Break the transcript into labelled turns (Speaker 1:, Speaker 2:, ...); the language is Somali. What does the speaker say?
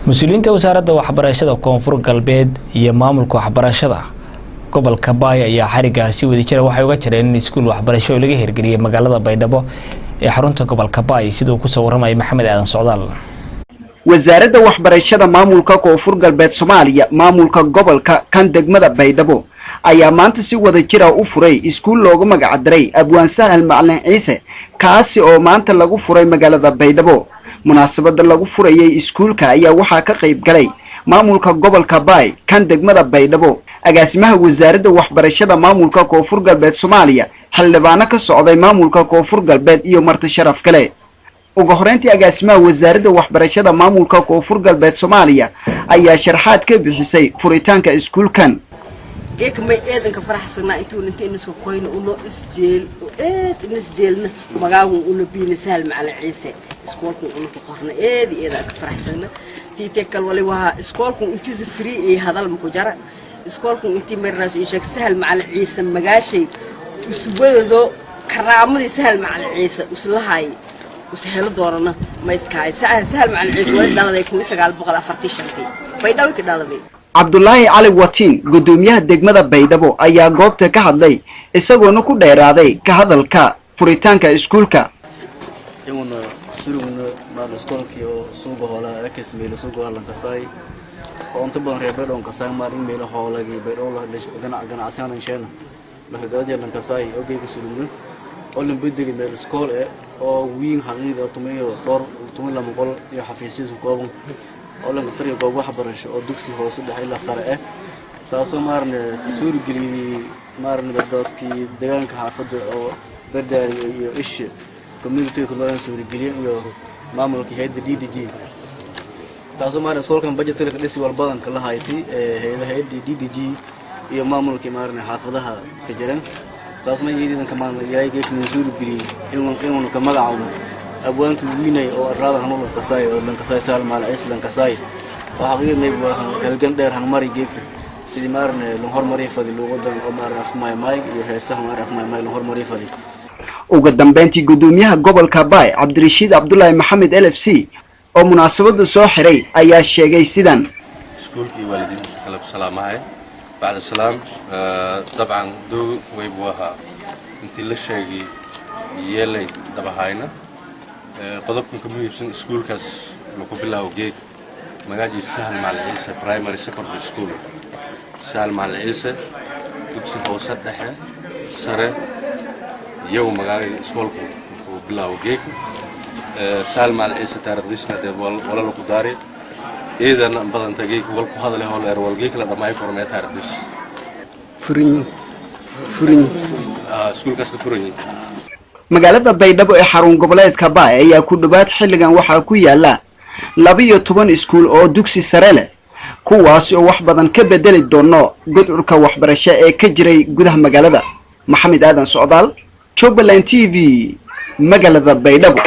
Speaker 1: مسؤولين وزارة waxbarashada koonfur galbeed iyo maamulka waxbarashada gobolka Baay ayaa xarigaasi wadi jira waxay uga jireen in iskuul waxbarasho laga hirgeliyay magaalada Baydhabo ee xarunta gobolka Baay sidoo ku soo waramay Maxamed Aadan Socdaal
Speaker 2: wasaaradda waxbarashada maamulka koonfur galbeed Soomaaliya maamulka gobolka kan degmada Baydhabo ayaa maanta si wada jira u furay iskuul loogu magac daray Abwaan Sahal Macalin Ciise kaasi oo maanta lagu furay magaalada Baydhabo munaasabada lagu furayay iskuulka ayaa waxa ka qayb galay maamulka gobolka Baay kan degmada Baydhabo agaasimaha wasaaradda waxbarashada maamulka koonfur galbeed Soomaaliya xildhibaano ka socday maamulka koonfur galbeed iyo marti sharaf kale ugu horeyntii agaasimaha wasaaradda waxbarashada maamulka koonfur galbeed Soomaaliya ayaa sharaxaad ka bixisay furitaanka iskuulkan
Speaker 3: geek may eedanka faraxsanaa intuu isku qoyno uno isjeel isjeelna magaagu uno biina Sahal Macalin Ciise iskoolku uno qorna eeda ka faraxsanaa tiite kal wali waa iskoolku intii free ee hadal ma ku jara iskoolku intii marnaas in sheeg Sahal Macalin Ciise magaashay usbado karaamada Sahal Macalin Ciise uslahay usahel doonana ma iskaay Sahal Macalin Ciise way dhaladay 1945 Baydhabo ka dhaladay
Speaker 2: Abdullahi Ali Watiin gudoomiyaha degmada Baydhabo ayaa goobta ka hadlay isagoona ku dheeraaday ka hadalka furitaanka iskuulka
Speaker 4: inuu surugno ma iskoolkii oo suuqa hoolaa akismeelo suuqa hoolaa kasay oo inta badan reebadon kasay maarin meelo hoolagi Baydhabo la ganacsigan sheena la hagaajin kasay oo geeyga surugno oo la bedeli meel iskool oo wiin xaqiiqo tumeeyo dhor tumay lama qol iyo xafiisyada kooban oo la tariyo goob waxbarasho oo dugsi hoose dhaxay la sare taasoo maarne suurgeliyay maarne dadkii deegaanka xaafadda oo bardaari iyo ish community ku loo suurgeliyay iyo maamulka hay'adda DDG taasoo maarne iskoolkan budget la dhisi walbadan kala haytay hay'adda DDG iyo maamulka maarne xaafadaha ka jiran taas ma yeedin kamaan yahay geekni suurgeliyay inuu ka magacaabo abwaanki wiinay oo arada hanul kasay oo lan kasay Sahal Macalin Ciise lan kasay waxa qiimo may buu halgan dheer han mari geek sidii maarne lu hormari fadi loo wadan oo maarne afmaay maay iyo heesaha maarne afmaay maay lu hormari fadi
Speaker 2: ugu dambeyntii gudoomiyaha gobolka Baay Cabdirashiid Abdullaahi Maxamed LFC oo munaasabada soo xiray ayaa sheegay sidan
Speaker 5: iskuulkii waalidin kala salaamahay بعد السلام طبعا دو ويبوها انت لا شيء يلي دبهاينا قدبكم كم يبسن سكول كاس لو بالله وجيك مجاجي Sahal Macalin Ciise برايمري سكندري سكول Sahal Macalin Ciise dugsi hoose dhexe sare yow magaalo iskoolku بالله وجيك Sahal Macalin Ciise taariikhdiisna wala lagu daaray إذا بدن تجيك والكو هذا اللي هو الأول جيك لما ما يفرم يتعرضش
Speaker 2: فرني
Speaker 5: سكول كاست فرني
Speaker 2: magaalada Baydhabo ee xarun goboleedka Baay ayaa ku dhawaad xilligan waxa ku yaala 12 iskuul oo dugsi sare leh kuwaas oo wax badan ka bedeli doono gudurka waxbarasho ee ka jiray gudaha magaalada Maxamed Aadan Socdaal Jubaland TV magaalada Baydhabo